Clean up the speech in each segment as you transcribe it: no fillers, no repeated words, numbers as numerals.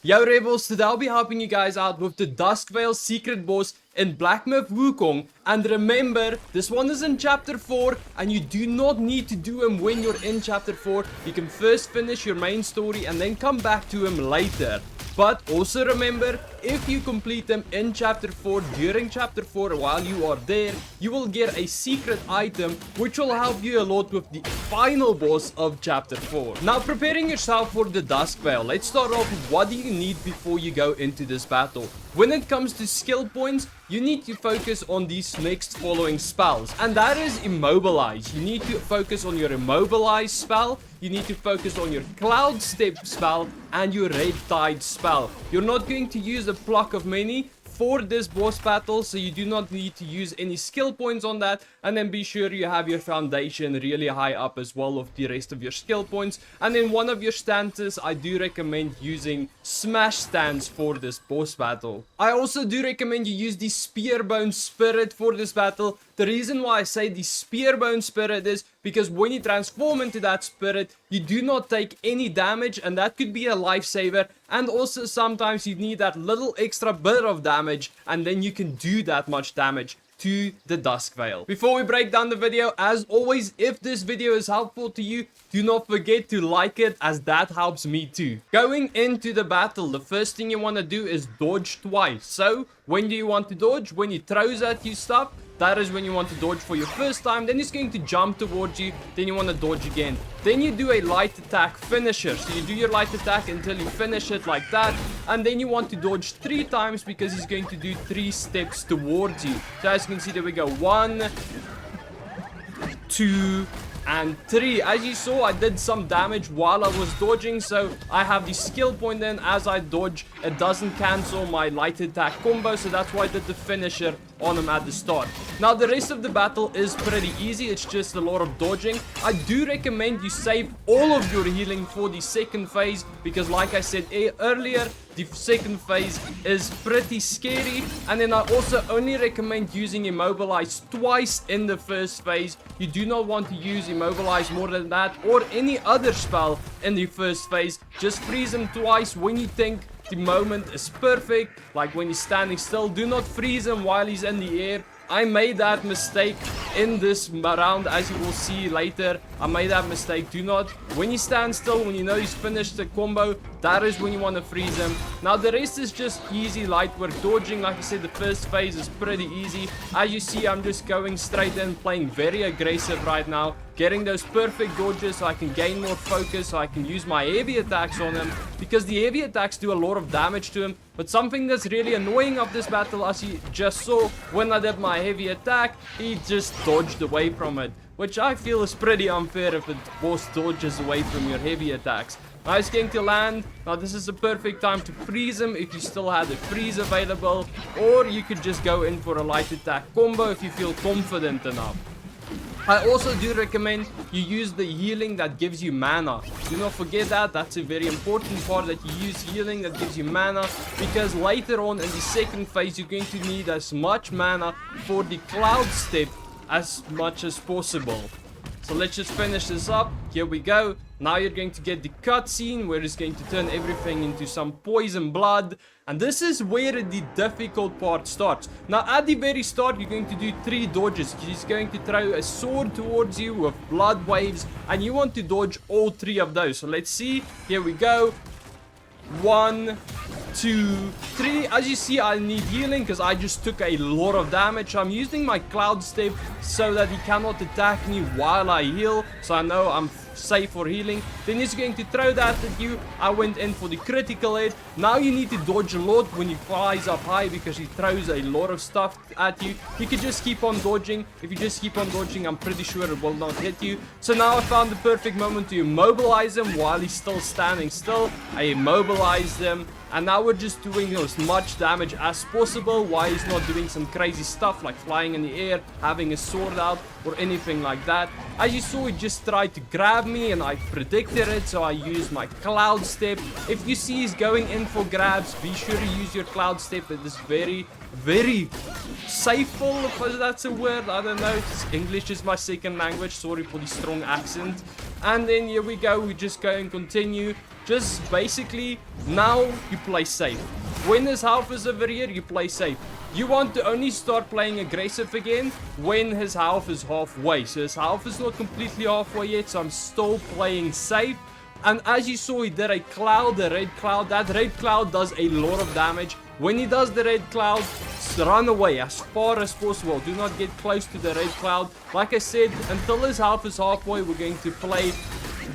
Yo Rebels, today I'll be helping you guys out with the Duskveil secret boss in Black Myth Wukong. And remember, this one is in chapter 4 and you do not need to do him when you're in chapter 4. You can first finish your main story and then come back to him later. But also remember, if you complete them in chapter 4, during chapter 4 while you are there, you will get a secret item which will help you a lot with the final boss of chapter 4. Now preparing yourself for the Duskveil, let's start off with what do you need before you go into this battle. When it comes to skill points, you need to focus on these next following spells, and that is Immobilize. You need to focus on your Immobilize spell, you need to focus on your Cloud Step spell, and your Red Tide spell. You're not going to use a Pluck of Many for this boss battle, so you do not need to use any skill points on that. And then be sure you have your foundation really high up as well with the rest of your skill points. And then one of your stances, I do recommend using Smash stance for this boss battle. I also do recommend you use the Spearbone Spirit for this battle. The reason why I say the Spearbone Spirit is because when you transform into that spirit, you do not take any damage, and that could be a lifesaver. And also sometimes you need that little extra bit of damage, and then you can do that much damage to the Duskveil. Before we break down the video, as always, if this video is helpful to you, do not forget to like it, as that helps me too. Going into the battle, the first thing you want to do is dodge twice. So when do you want to dodge? When he throws at you stuff, that is when you want to dodge for your first time. Then he's going to jump towards you. Then you want to dodge again. Then you do a light attack finisher. So you do your light attack until you finish it like that. And then you want to dodge 3 times because he's going to do 3 steps towards you. So as you can see, there we go. 1, 2, and 3. As you saw, I did some damage while I was dodging, so I have the skill point. Then as I dodge, it doesn't cancel my light attack combo, so that's why I did the finisher on him at the start. Now the rest of the battle is pretty easy, it's just a lot of dodging. I do recommend you save all of your healing for the second phase, because like I said earlier, the second phase is pretty scary. And then I also only recommend using Immobilize twice in the first phase. You do not want to use Immobilize more than that or any other spell in the first phase. Just freeze him twice when you think the moment is perfect, like when he's standing still. Do not freeze him while he's in the air. I made that mistake in this round, as you will see later. I made that mistake. Do not, when you stand still, when you know he's finished the combo, that is when you want to freeze him. Now the rest is just easy light work dodging. Like I said, the first phase is pretty easy. As you see, I'm just going straight in, playing very aggressive right now, getting those perfect dodges so I can gain more focus, so I can use my heavy attacks on him, because the heavy attacks do a lot of damage to him. But something that's really annoying of this battle, as you just saw, when I did my heavy attack, he just dodged away from it, which I feel is pretty unfair if a boss dodges away from your heavy attacks. Now he's going to land. Now this is the perfect time to freeze him if you still had the freeze available, or you could just go in for a light attack combo if you feel confident enough. I also do recommend you use the healing that gives you mana. Do not forget that. That's a very important part, that you use healing that gives you mana, because later on in the second phase you're going to need as much mana for the Cloud Step as much as possible. So let's just finish this up. Here we go. Now you're going to get the cutscene where it's going to turn everything into some poison blood. And this is where the difficult part starts. Now at the very start, you're going to do 3 dodges. He's going to throw a sword towards you with blood waves, and you want to dodge all 3 of those. So let's see. Here we go. 1, 2, 3. As you see, I need healing because I just took a lot of damage. I'm using my Cloud Step so that he cannot attack me while I heal, so I know I'm safe for healing. Then he's going to throw that at you. I went in for the critical hit. Now you need to dodge a lot when he flies up high, because he throws a lot of stuff at you. You can just keep on dodging. If you just keep on dodging, I'm pretty sure it will not hit you. So now I found the perfect moment to immobilize him while he's still standing still. I immobilized him, and now we're just doing as much damage as possible while he's not doing some crazy stuff like flying in the air, having a sword out, or anything like that. As you saw, he just tried to grab me and I predicted it, so I used my Cloud Step. If you see he's going in for grabs, be sure to use your Cloud Step. It is very safeful, if that's a word. I don't know. English is my second language. Sorry for the strong accent. And then here we go. We're just going to continue. just basically now you play safe. When his health is over here, you play safe. You want to only start playing aggressive again when his health is halfway. So his health is not completely halfway yet, so I'm still playing safe. And as you saw, he did a cloud, a red cloud. That red cloud does a lot of damage. When he does the red cloud, run away as far as possible. Do not get close to the red cloud. Like I said, until his health is halfway, we're going to play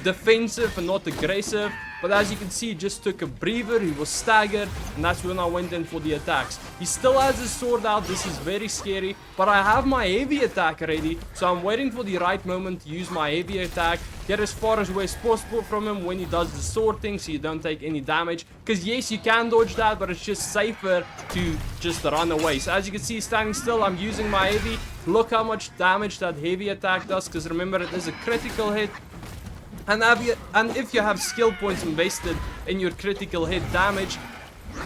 defensive and not aggressive. But as you can see, he just took a breather, he was staggered, and that's when I went in for the attacks. He still has his sword out, this is very scary, but I have my heavy attack ready, so I'm waiting for the right moment to use my heavy attack, get as far away as possible from him when he does the sword thing, so you don't take any damage. Because yes, you can dodge that, but it's just safer to just run away. So as you can see, standing still, I'm using my heavy. Look how much damage that heavy attack does, because remember, it is a critical hit. And if you have skill points invested in your critical hit damage,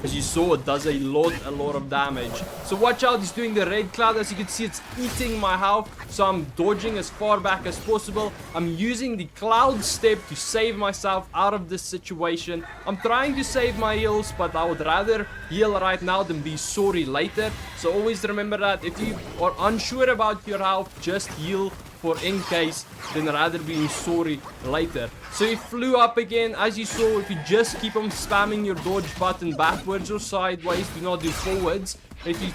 as you saw, it does a lot of damage. So watch out, he's doing the red cloud. As you can see, it's eating my health, so I'm dodging as far back as possible. I'm using the cloud step to save myself out of this situation. I'm trying to save my heals, but I would rather heal right now than be sorry later. So always remember that if you are unsure about your health, just heal for in case, then rather being sorry later. So he flew up again. As you saw, if you just keep on spamming your dodge button backwards or sideways, do not do forwards. If you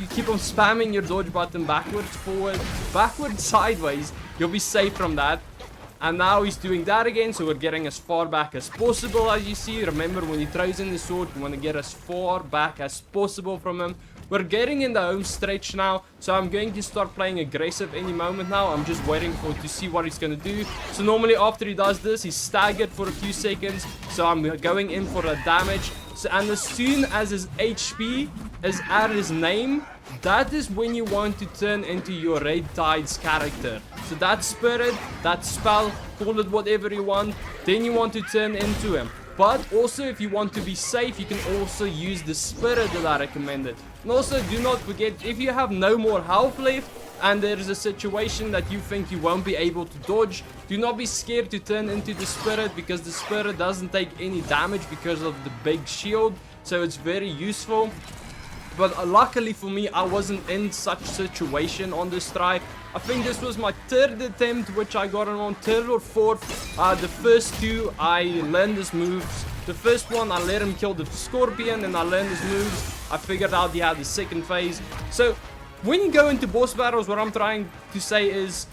keep on spamming your dodge button backwards, forward, backwards, sideways, you'll be safe from that. And now he's doing that again, so we're getting as far back as possible. As you see, remember, when he throws in the sword, you want to get as far back as possible from him. We're getting in the home stretch now, so I'm going to start playing aggressive any moment now. I'm just waiting to see what he's going to do. So normally after he does this, he's staggered for a few seconds, so I'm going in for the damage. So, and as soon as his HP is at his name, that is when you want to turn into your Red Tides character. So that spirit, that spell, call it whatever you want, then you want to turn into him. But also, if you want to be safe, you can also use the spirit that I recommended. And also, do not forget, if you have no more health left and there is a situation that you think you won't be able to dodge, do not be scared to turn into the spirit, because the spirit doesn't take any damage because of the big shield. So it's very useful. But luckily for me, I wasn't in such situation on this try. I think this was my third attempt, which I got on third or fourth. The first two, I learned his moves. The first one, I let him kill the scorpion, and I learned his moves. I figured out he had the second phase. So when you go into boss battles, what I'm trying to say is,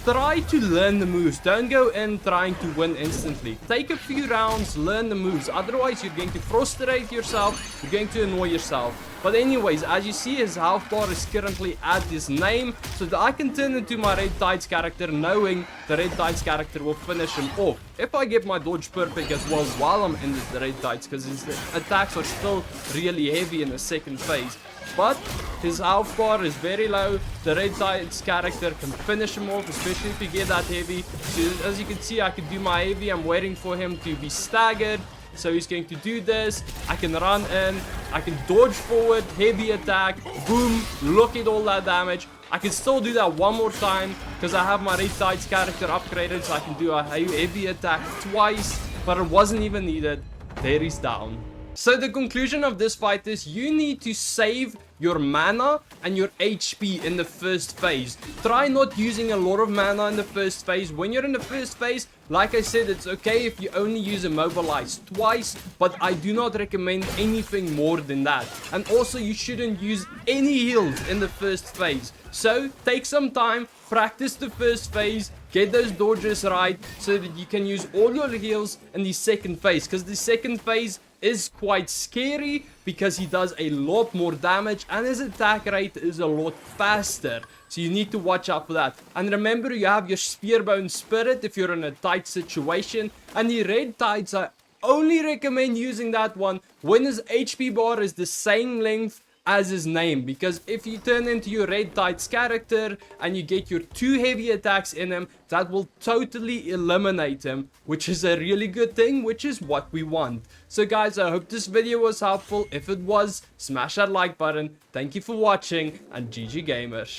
try to learn the moves. Don't go in trying to win instantly. Take a few rounds, learn the moves. Otherwise, you're going to frustrate yourself. You're going to annoy yourself. But anyways, as you see, his health bar is currently at his name, so that I can turn into my Red Tides character, knowing the Red Tides character will finish him off. If I get my dodge perfect as well while I'm in the Red Tides, because his attacks are still really heavy in the second phase. But his health bar is very low. The Red Tides character can finish him off, especially if you get that heavy. So as you can see, I can do my heavy. I'm waiting for him to be staggered. So he's going to do this. I can run in. I can dodge forward, heavy attack, boom, look at all that damage. I can still do that one more time because I have my Red Tides character upgraded, so I can do a heavy attack twice, but it wasn't even needed. There he's down. So the conclusion of this fight is, you need to save your mana and your HP in the first phase. Try not using a lot of mana in the first phase. When you're in the first phase, like I said, it's okay if you only use Immobilize twice, but I do not recommend anything more than that. And also, you shouldn't use any heals in the first phase. So take some time, practice the first phase, get those dodges right, so that you can use all your heals in the second phase. Because the second phase is quite scary because he does a lot more damage and his attack rate is a lot faster. So you need to watch out for that. And remember, you have your Spearbone Spirit if you're in a tight situation. And the Red Tides, I only recommend using that one when his HP bar is the same length as his name, because if you turn into your Red Tides character and you get your 2 heavy attacks in him, that will totally eliminate him, which is a really good thing, which is what we want. So guys, I hope this video was helpful. If it was, smash that like button. Thank you for watching, and GG gamers.